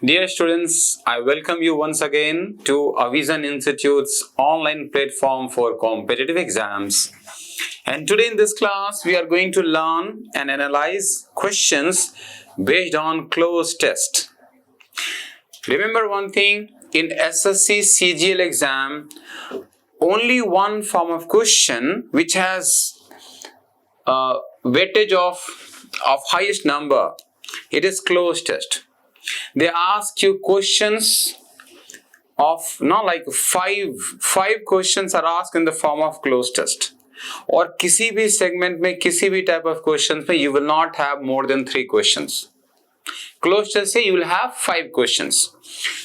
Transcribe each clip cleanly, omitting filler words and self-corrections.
Dear students, I welcome you once again to Avision Institute's online platform for competitive exams. And today in this class, we are going to learn and analyze questions based on closed test. Remember one thing, in SSC CGL exam, only one form of question which has weightage of highest number, it is closed test. They ask you questions of not like five questions are asked in the form of closed test. और किसी भी segment में किसी भी type of questions में you will not have more than 3 questions. Closed test से you will have 5 questions.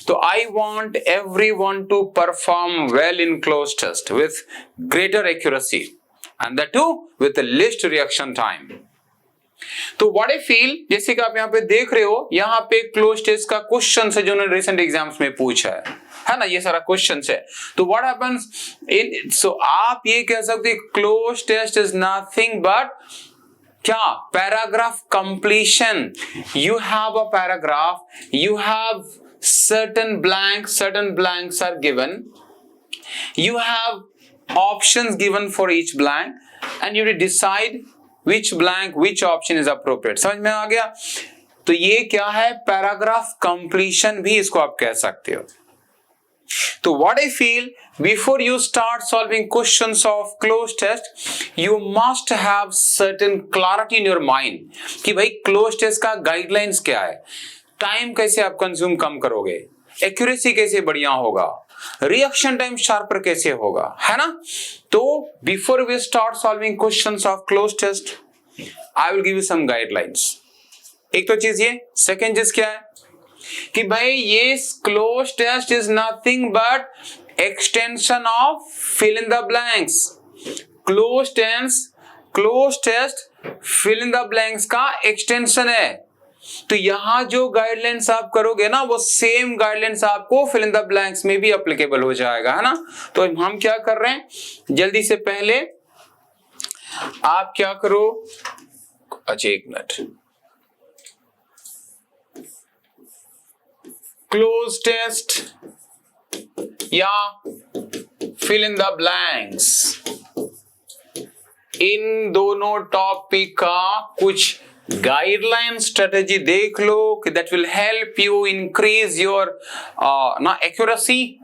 So I want everyone to perform well in closed test with greater accuracy and that too with the least reaction time. तो what I feel, जैसे कि आप यहाँ पे देख रहे हो, यहाँ पे क्लोज टेस्ट का क्वेश्चन है जो उन्होंने रिसेंट एग्जाम्स में पूछा है ना, ये सारा क्वेश्चन है. तो व्हाट हैपेंस इन, सो आप ये कह सकते हैं cloze test is nothing but क्या, paragraph completion. You have a paragraph, you have certain blanks are given, you have options given for each blank and you decide which blank, which option is appropriate. समझ में आ गया? तो ये क्या है, paragraph completion भी इसको आप कह सकते हो. तो what I feel, before you start solving questions of closed test, you must have certain clarity in your mind कि भाई closed test का guidelines क्या है, टाइम कैसे आप कंज्यूम कम करोगे, एक्यूरेसी कैसे बढ़िया होगा, रिएक्शन टाइम शार्पर कैसे होगा, है ना. तो before we start solving questions of cloze test, I will give you some guidelines. एक तो चीज ये, सेकंड चीज क्या है कि भाई ये cloze test is nothing but extension of fill in the blanks. Cloze test fill in the blanks का एक्सटेंशन है. तो यहां जो गाइडलाइंस आप करोगे ना, वो सेम गाइडलाइंस आपको फिल इन द ब्लैंक्स में भी एप्लीकेबल हो जाएगा, है ना. तो हम क्या कर रहे हैं, जल्दी से पहले आप क्या करो, अच्छा एक मिनट, क्लोज टेस्ट या फिल इन द ब्लैंक्स, इन दोनों टॉपिक का कुछ गाइडलाइन स्ट्रेटेजी देख लो कि that will help you increase your accuracy,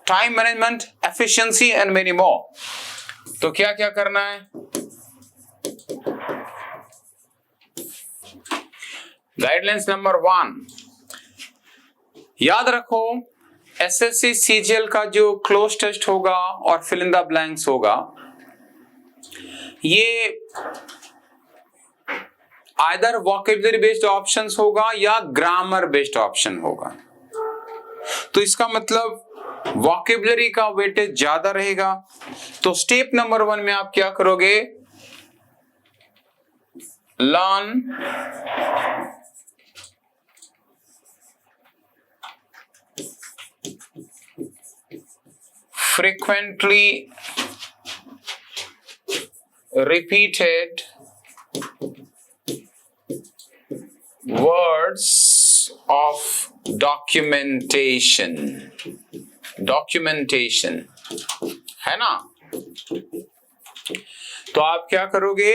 time management, efficiency and many more. तो क्या क्या करना है, गाइडलाइंस नंबर 1, याद रखो एसएससी सीजीएल का जो क्लोज टेस्ट होगा और फिल इन द ब्लैंक्स होगा, ये आइदर वोकेबुलरी बेस्ड ऑप्शंस होगा या ग्रामर बेस्ड ऑप्शन होगा. तो इसका मतलब वोकेबुलरी का वेटेज ज्यादा रहेगा. तो स्टेप नंबर 1 में आप क्या करोगे, learn frequently repeated words of documentation है ना. तो आप क्या करोगे,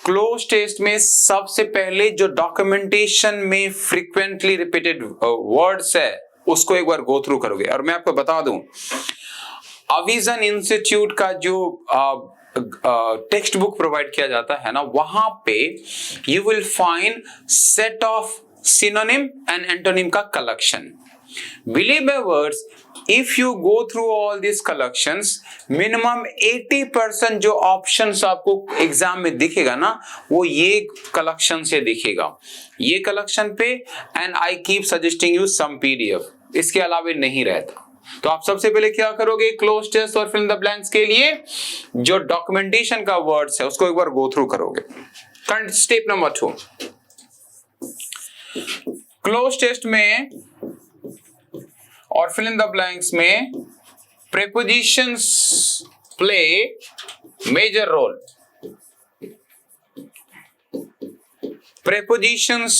क्लोज टेस्ट में सबसे पहले जो डॉक्यूमेंटेशन में फ्रीक्वेंटली रिपीटेड वर्ड्स है उसको एक बार गो थ्रू करोगे. और मैं आपको बता दूं, अविजन इंस्टीट्यूट का जो टेक्स्ट बुक प्रोवाइड किया जाता है ना, वहां पे you will find set of synonym and antonym का collection. Believe my words, if you go through all this collections, minimum 80% जो ऑप्शंस आपको एग्जाम में दिखेगा ना, वो ये कलेक्शन से दिखेगा, ये कलेक्शन पे. And I keep suggesting you some PDF, इसके अलावा नहीं रहता. तो आप सबसे पहले क्या करोगे, क्लोज टेस्ट और फिल इन द ब्लैंक्स के लिए जो डॉक्यूमेंटेशन का वर्ड्स है उसको एक बार गो थ्रू करोगे. स्टेप नंबर 2, क्लोज टेस्ट में और फिल इन द ब्लैंक्स में prepositions play major role. Prepositions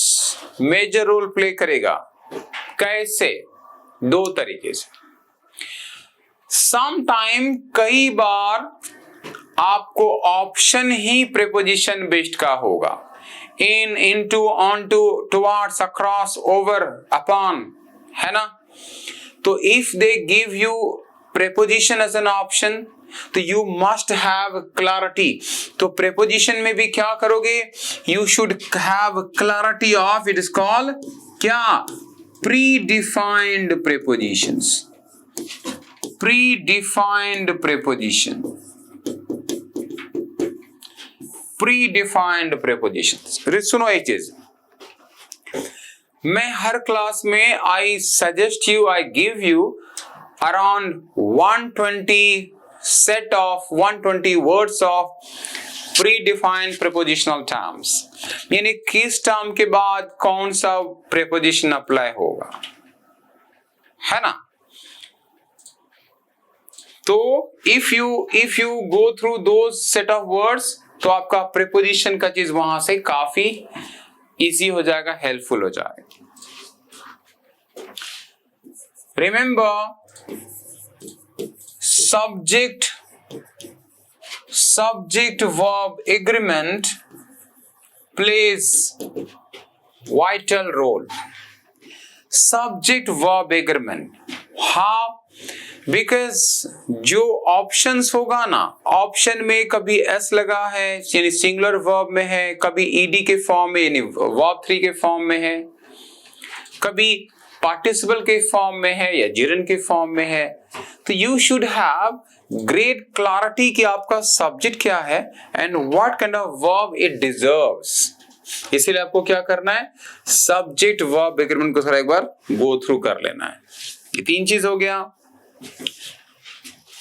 major role play करेगा. कैसे? दो तरीके से। समटाइम कई बार आपको ऑप्शन ही प्रीपोजिशन बेस्ड का होगा। In, into, onto, towards, across, over, upon, है ना? तो if they give you preposition as an option तो यू मस्ट हैव क्लैरिटी। तो प्रीपोजिशन में भी क्या करोगे? You should have clarity of, it is called क्या? Predefined prepositions. Predefined preposition, predefined prepositions. सुनो एक चीज, मैं हर क्लास में I suggest you, I give you around 120 set of 120 words of predefined prepositional terms, यानी किस टर्म के बाद कौन सा प्रीपोजिशन अप्लाई होगा, है ना? तो if you go through those set of words तो आपका प्रीपोजिशन का चीज वहां से काफी इजी हो जाएगा, हेल्पफुल हो जाएगा। Remember, subject verb agreement plays vital role. Subject verb agreement, how? Because जो ऑप्शंस होगा ना, ऑप्शन में कभी एस लगा है यानी सिंगुलर वर्ब में है, कभी ईडी के फॉर्म में यानी वर्ब 3 के फॉर्म में है, कभी पार्टिसिपल के फॉर्म में है या जिरन के फॉर्म में है, तो you should have great clarity कि आपका सब्जेक्ट क्या है and what kind of verb it deserves. इसीलिए आपको क्या करना है? सब्जेक्ट वर्ब एग्रीमेंट को थोड़ा एक बार गो थ्रू कर लेना है। ये 3 चीज हो गया।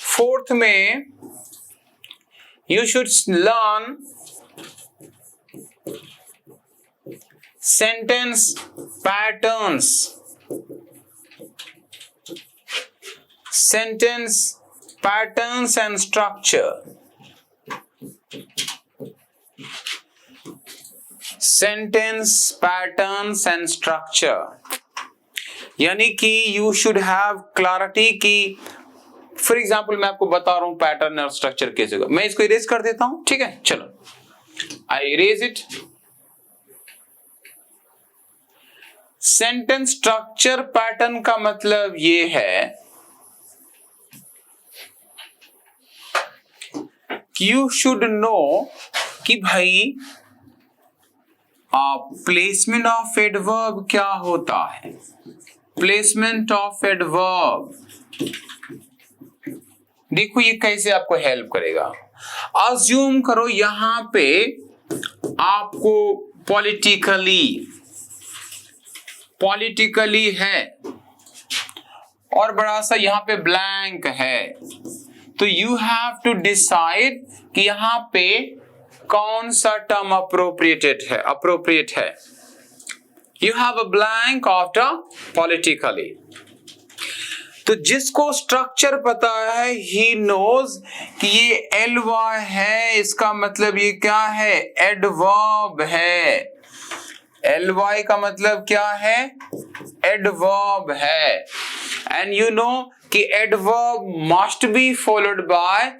फोर्थ में you should learn sentence patterns, sentence patterns and structure, sentence patterns and structure, यानी कि you should have clarity कि फॉर एग्जाम्पल मैं आपको बता रहा हूं पैटर्न और स्ट्रक्चर कैसे होगा। मैं इसको इरेज कर देता हूं, ठीक है? चलो, I erase it. Sentence structure pattern का मतलब ये है यू शुड नो कि भाई प्लेसमेंट ऑफ एडवर्ब क्या होता है। प्लेसमेंट ऑफ एडवर्ब देखो ये कैसे आपको हेल्प करेगा। अज्यूम करो यहां पे आपको पॉलिटिकली है और बड़ा सा यहां पे ब्लैंक है, तो यू हैव टू डिसाइड कि यहां पे कौन सा टर्म अप्रोप्रिएट है। You have a blank after politically. तो जिसको स्ट्रक्चर पता है ही नोज कि ये एलवाई है, इसका मतलब ये क्या है? एडवर्ब है। एलवाई का मतलब क्या है? एडवर्ब है। एंड यू नो कि adverb must be followed by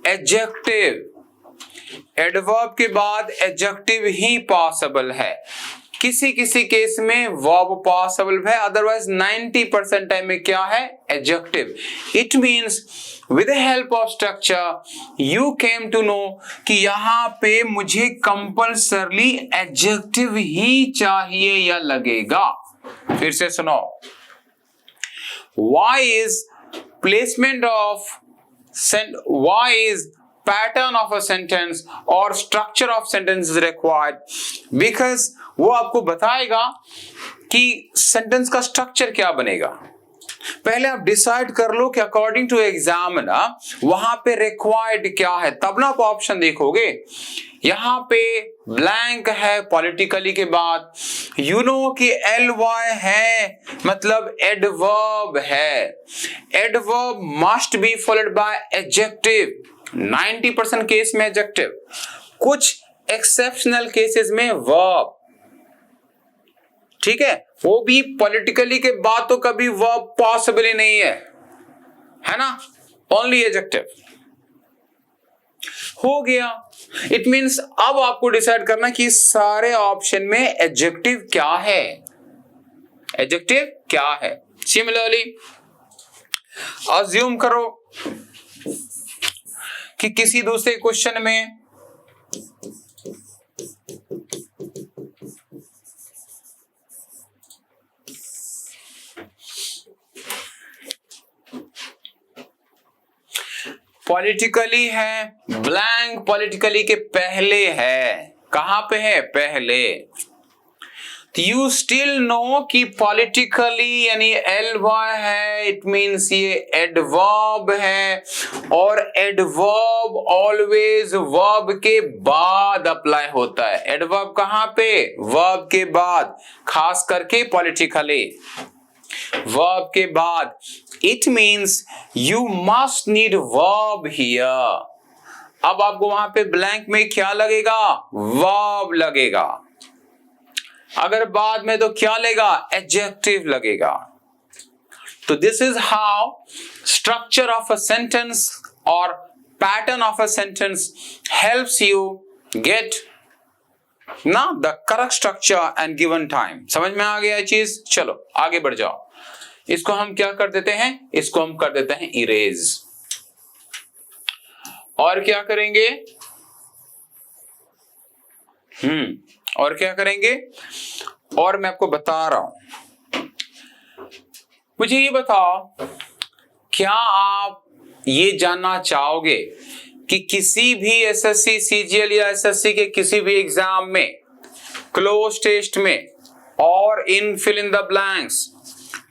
adjective. Adverb के बाद एडजेक्टिव ही पॉसिबल है। किसी किसी केस में वर्ब पॉसिबल है, अदरवाइज 90% टाइम में क्या है? Adjective. It means with the help of structure you came to know कि यहां पे मुझे कंपल्सरली एडजेक्टिव ही चाहिए या लगेगा। फिर से सुनो, why is pattern of a sentence or structure of sentence is required? Because वो आपको बताएगा कि सेंटेंस का स्ट्रक्चर क्या बनेगा। पहले आप डिसाइड कर लो कि अकॉर्डिंग टू एग्जामिनर वहां पे रिक्वायर्ड क्या है, तब ना आप ऑप्शन देखोगे। यहां पे ब्लैंक है पॉलिटिकली के बाद, यू नो कि एलवाई है मतलब एडवर्ब है। Adverb must be followed by adjective. 90% case में एडजेक्टिव, कुछ एक्सेप्शनल केसेस में वर्ब, ठीक है? वो भी पॉलिटिकली के बाद तो कभी वर्ब पॉसिबल ही नहीं है ना, ओनली एडजेक्टिव। हो गया। इट मींस अब आपको डिसाइड करना कि सारे ऑप्शन में एडजेक्टिव क्या है, एडजेक्टिव क्या है। सिमिलरली अज्यूम करो कि किसी दूसरे क्वेश्चन में पॉलिटिकली है, ब्लैंक पॉलिटिकली के पहले है, कहां पे है, पहले। यू स्टिल नो कि पॉलिटिकली यानी एलवाई है, इट मींस ये एडवर्ब है, और एडवर्ब ऑलवेज वर्ब के बाद अप्लाई होता है। एडवर्ब कहां पे, वर्ब के बाद, खास करके पॉलिटिकली वर्ब के बाद। It means you must need verb here. अब आपको वहां पे ब्लैंक में क्या लगेगा, वर्ब लगेगा। अगर बाद में तो क्या लगेगा, एडजेक्टिव लगेगा। तो this is how structure of a sentence और pattern of a sentence helps you get ना the correct structure and given time. समझ में आ गया ये चीज। चलो आगे बढ़ जाओ। इसको हम क्या कर देते हैं, इसको हम कर देते हैं इरेज। और क्या करेंगे, और क्या करेंगे, और मैं आपको बता रहा हूं। मुझे ये बताओ, क्या आप ये जानना चाहोगे कि किसी भी एसएससी सीजीएल या एसएससी के किसी भी एग्जाम में, क्लोज टेस्ट में और इन फिल इन द ब्लैंक्स,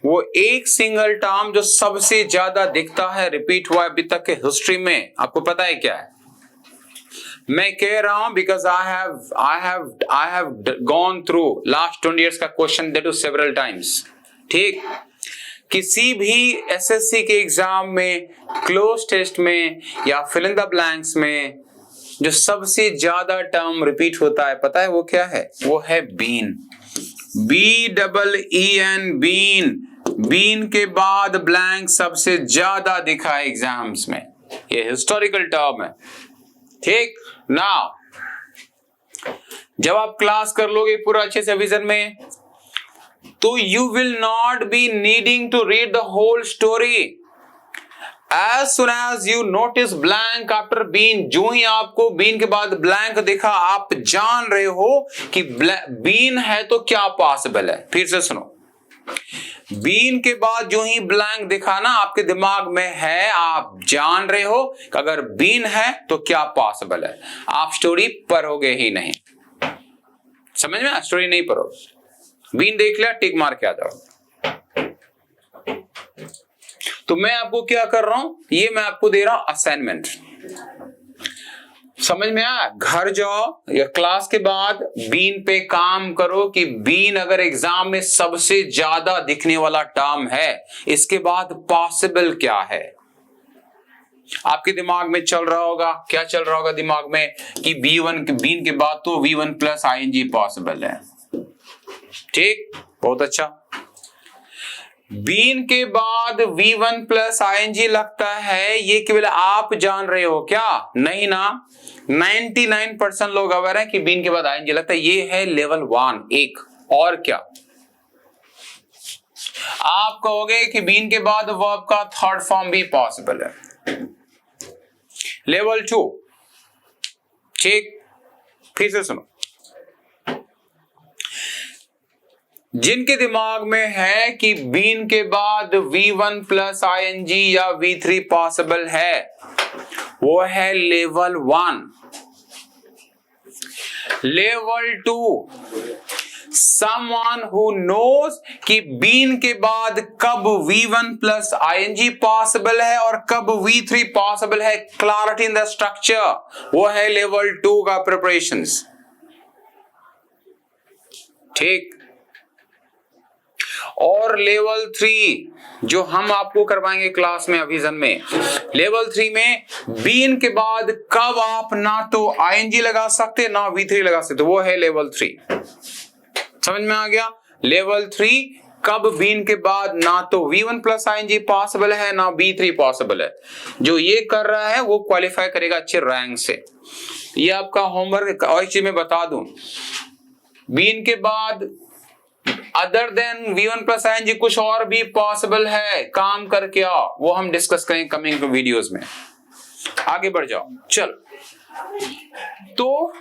वो एक सिंगल टर्म जो सबसे ज्यादा दिखता है, रिपीट हुआ अभी तक के हिस्ट्री में, आपको पता है क्या है? मैं कह रहा हूं because I have gone through last 20 years का क्वेश्चन दैट सेवरल टाइम्स। ठीक, किसी भी एसएससी के एग्जाम में, क्लोज टेस्ट में या फिल इन द ब्लैंक्स में जो सबसे ज्यादा टर्म रिपीट होता है, पता है वो क्या है? वो है बीन, BEEN, बीन। बीन के बाद ब्लैंक सबसे ज्यादा दिखा है एग्जाम्स में, ये हिस्टोरिकल टर्म है। ठीक, नाउ जब आप क्लास कर लोगे पूरा अच्छे से विजन में, तो you will not be needing to read the whole story. As soon as you notice blank after bean, जो ही आपको बीन के बाद ब्लैंक दिखा, आप जान रहे हो कि बीन है तो क्या पॉसिबल है। फिर से सुनो, बीन के बाद जो ही ब्लैंक दिखा ना, आपके दिमाग में है, आप जान रहे हो कि अगर बीन है तो क्या पॉसिबल है। आप स्टोरी पढ़ोगे ही नहीं, समझ में? स्टोरी नहीं पढ़ोगे, बीन देख लिया, टिक मार के आ जाओ। तो मैं आपको क्या कर रहा हूं, ये मैं आपको दे रहा हूं असाइनमेंट। समझ में आया? घर जाओ या क्लास के बाद बीन पे काम करो कि बीन अगर एग्जाम में सबसे ज्यादा दिखने वाला टर्म है, इसके बाद पॉसिबल क्या है। आपके दिमाग में चल रहा होगा, क्या चल रहा होगा दिमाग में कि बीन के बाद तो V1 प्लस ING पॉसिबल है। ठीक, बहुत अच्छा। बीन के बाद V1 प्लस ING लगता है, ये केवल आप जान रहे हो क्या? नहीं ना, 99% लोग अवेयर हैं कि बीन के बाद ING लगता है। ये है लेवल 1, एक। और क्या आप कहोगे कि बीन के बाद वर्ब का थर्ड फॉर्म भी पॉसिबल है, लेवल 2। ठीक, फिर से सुनो, जिनके दिमाग में है कि बीन के बाद V1 प्लस ING या V3 पॉसिबल है, वो है level 1। Level 2, someone who knows कि बीन के बाद कब V1 प्लस ING पॉसिबल है और कब V3 पॉसिबल है, क्लैरिटी इन द स्ट्रक्चर, वो है लेवल 2 का प्रिपरेशंस। ठीक, और लेवल 3 जो हम आपको करवाएंगे क्लास में अभिजन में, लेवल 3 में बीन के बाद कब आप ना तो ING लगा सकते ना V3 लगा सकते, वो है लेवल 3। समझ में आ गया? लेवल 3 कब बीन के बाद ना तो V1 प्लस ING पॉसिबल है ना B3 पॉसिबल है। जो ये कर रहा है वो क्वालिफाई करेगा अच्छे रैंक से। ये आपका होमवर्क। और एक चीज मैं बता दूं, बीन के बाद other than V1 plus ING कुछ और भी पॉसिबल है, काम करके आओ, वो हम डिस्कस करेंगे कमिंग वीडियोस में। आगे बढ़ जाओ। चल तो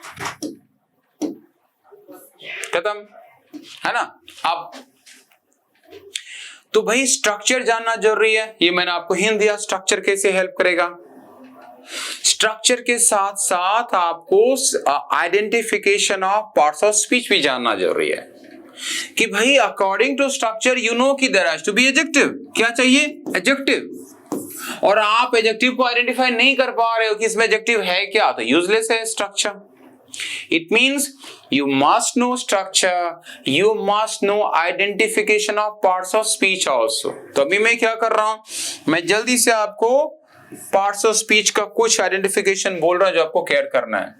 खत्म है ना। अब तो भाई स्ट्रक्चर जानना जरूरी है, ये मैंने आपको हिंट दिया स्ट्रक्चर कैसे हेल्प करेगा। स्ट्रक्चर के साथ साथ आपको identification of parts of speech भी जानना जरूरी है कि भाई according to structure you know कि there has to be adjective. क्या चाहिए? एडजेक्टिव। और आप एडजेक्टिव को आइडेंटिफाई नहीं कर पा रहे हो कि इसमें एडजेक्टिव है क्या, तो यूजलेस है structure. It means you must know structure, you must know identification of parts of speech also। तो अभी मैं क्या कर रहा हूं, मैं जल्दी से आपको पार्ट्स ऑफ स्पीच का कुछ आइडेंटिफिकेशन बोल रहा हूं जो आपको केयर करना है।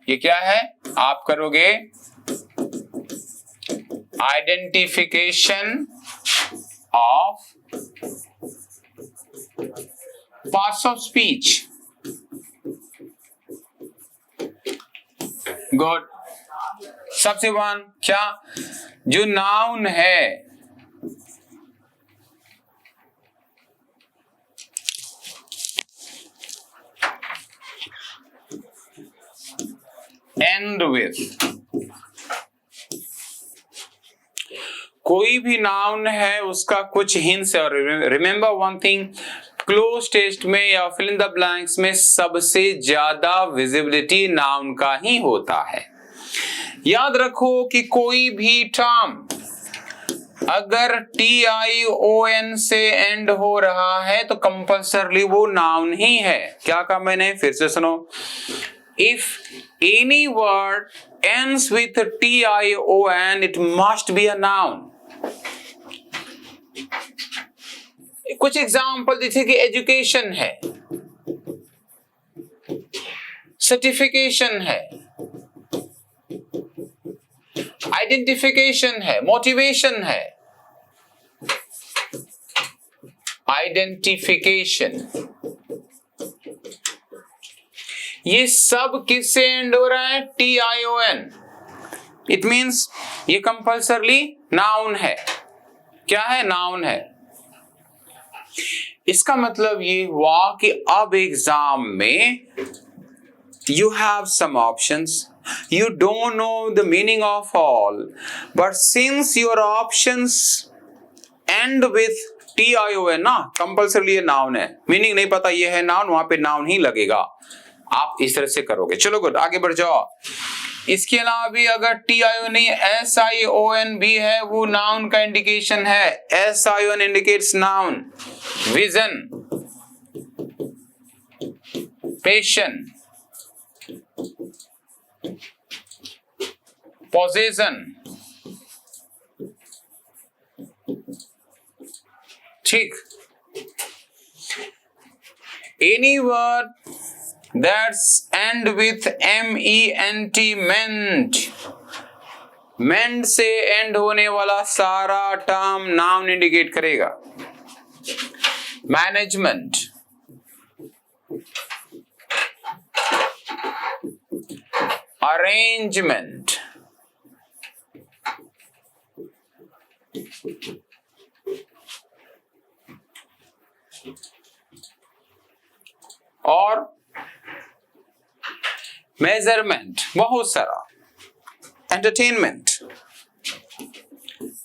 ये क्या है? आप करोगे identification of parts of speech. Good. सबसे वन क्या? जो नाउन है एंड विथ, कोई भी नाउन है उसका कुछ हिंट्स है। और remember one thing, cloze test में या फिल इन द ब्लैंक्स में सबसे ज्यादा विजिबिलिटी नाउन का ही होता है। याद रखो कि कोई भी टर्म अगर TION से एंड हो रहा है तो कंपल्सरली वो नाउन ही है। क्या कहा मैंने? फिर से सुनो। If any word ends with TION it must be a noun। कुछ एग्जाम्पल जैसे कि एजुकेशन है, सर्टिफिकेशन है, आइडेंटिफिकेशन है, मोटिवेशन है। आइडेंटिफिकेशन ये सब किससे एंड हो रहा है? TION। इट मींस ये कंपल्सरली नाउन है। क्या है? नाउन है। इसका मतलब ये हुआ कि अब एग्जाम में you have some options, you don't know the meaning of all, but since your options end with TION ना, कंपल्सरली ये नाउन है। मीनिंग नहीं पता ये है नाउन, वहां पे नाउन ही लगेगा। आप इस तरह से करोगे। चलो गुड, आगे बढ़ जाओ। इसके अलावा भी अगर TION नहीं SION भी है, वो नाउन का इंडिकेशन है। SION indicates noun. विजन, पेशन, पोजेशन, ठीक। Any word that's end with MENT, meant, meant से एंड होने वाला सारा टर्म नाउन इंडिकेट करेगा। मैनेजमेंट, अरेंजमेंट, और मेजरमेंट, बहुत सारा। एंटरटेनमेंट,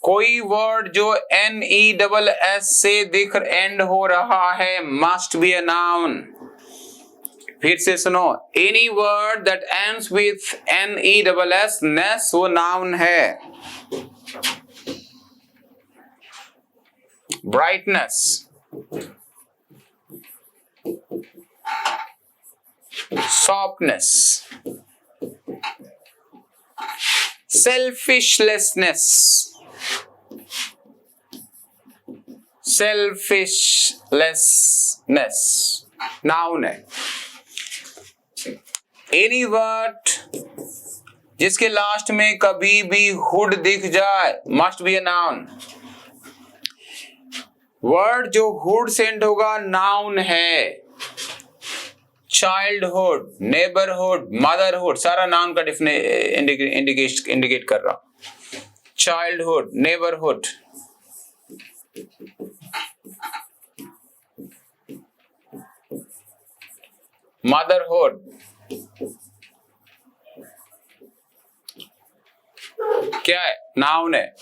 कोई वर्ड जो NESS से दिख एंड हो रहा है मस्ट बी अ नाउन। फिर से सुनो, any word that ends with NESS नेस वो नाउन है। ब्राइटनेस, softness, selfishness, noun है। Any word जिसके लास्ट में कभी भी हुड दिख जाए must be a noun. Word जो हुड से एंड होगा नाउन है। चाइल्डहुड, नेबरहुड, मदरहुड सारा नाउन का इंडिकेट कर रहा। चाइल्डहुड, नेबरहुड, मदरहुड, क्या है? नाउन है।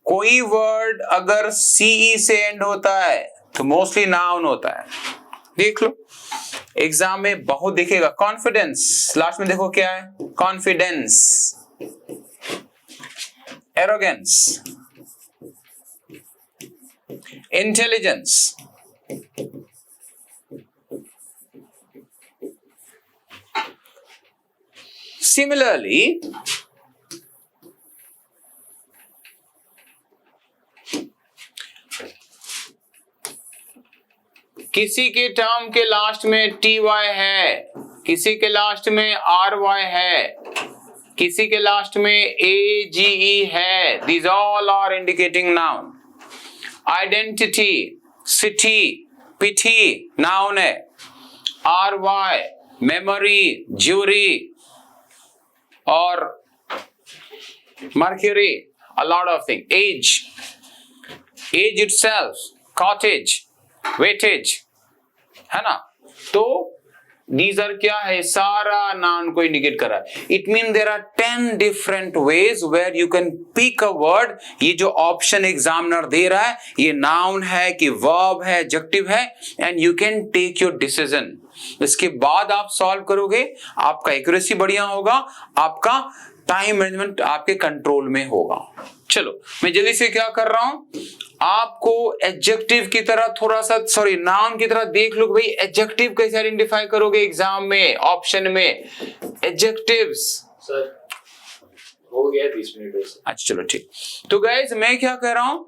कोई वर्ड अगर सीई से एंड होता है तो मोस्टली नाउन होता है। देख लो एग्जाम में बहुत दिखेगा। कॉन्फिडेंस, लास्ट में देखो क्या है? कॉन्फिडेंस। एरोगेंस, इंटेलिजेंस, सिमिलरली किसी के टर्म के लास्ट में टी वाई है, किसी के लास्ट में आर वाई है, किसी के लास्ट में ए जी ई है। These all are indicating noun. Identity, city, pity, noun है। आर वाई, memory, jury और mercury, a lot of things. Age itself, cottage, weightage, है ना? तो these are क्या है? सारा नाउन को इंडिकेट कर रहा है। It mean there are 10 different ways where you can pick a word. ये जो ऑप्शन एग्जामिनर दे रहा है ये नाउन है कि वर्ब है, एडजेक्टिव है, and you can take your decision. इसके बाद आप सॉल्व करोगे, आपका एक्यूरेसी बढ़िया होगा, आपका टाइम मैनेजमेंट आपके कंट्रोल में होगा। चलो मैं जल्दी से क्या कर रहा हूं, आपको एडजेक्टिव की तरह थोड़ा सा नाउन की तरह देख लो भाई एडजेक्टिव कैसे आइडेंटिफाई करोगे एग्जाम में। ऑप्शन में एडजेक्टिव्स सर हो गया 20 मिनट। अच्छा चलो ठीक। तो गाइस मैं क्या कह रहा हूं,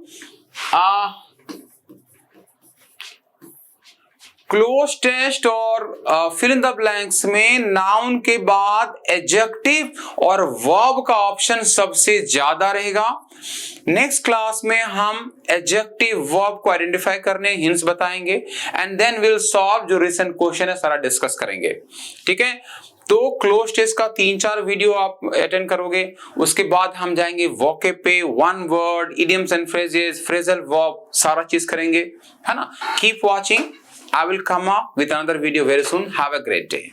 क्लोज टेस्ट और फिल इन द ब्लैंक्स में नाउन के बाद एडजेक्टिव और वर्ब का ऑप्शन सबसे ज्यादा रहेगा। नेक्स्ट क्लास में हम एडजेक्टिव वर्ब को आइडेंटिफाई करने हिंट्स बताएंगे एंड देन विल सॉल्व जो रिसेंट क्वेश्चन है सारा डिस्कस करेंगे। ठीक है, तो क्लोज टेस्ट का 3-4 वीडियो आप अटेंड करोगे, उसके बाद हम जाएंगे वोकैब पे, one word, idioms and phrases, phrasal verb, सारा चीज करेंगे, है ना। Keep watching, I will come up with another video very soon. Have a great day.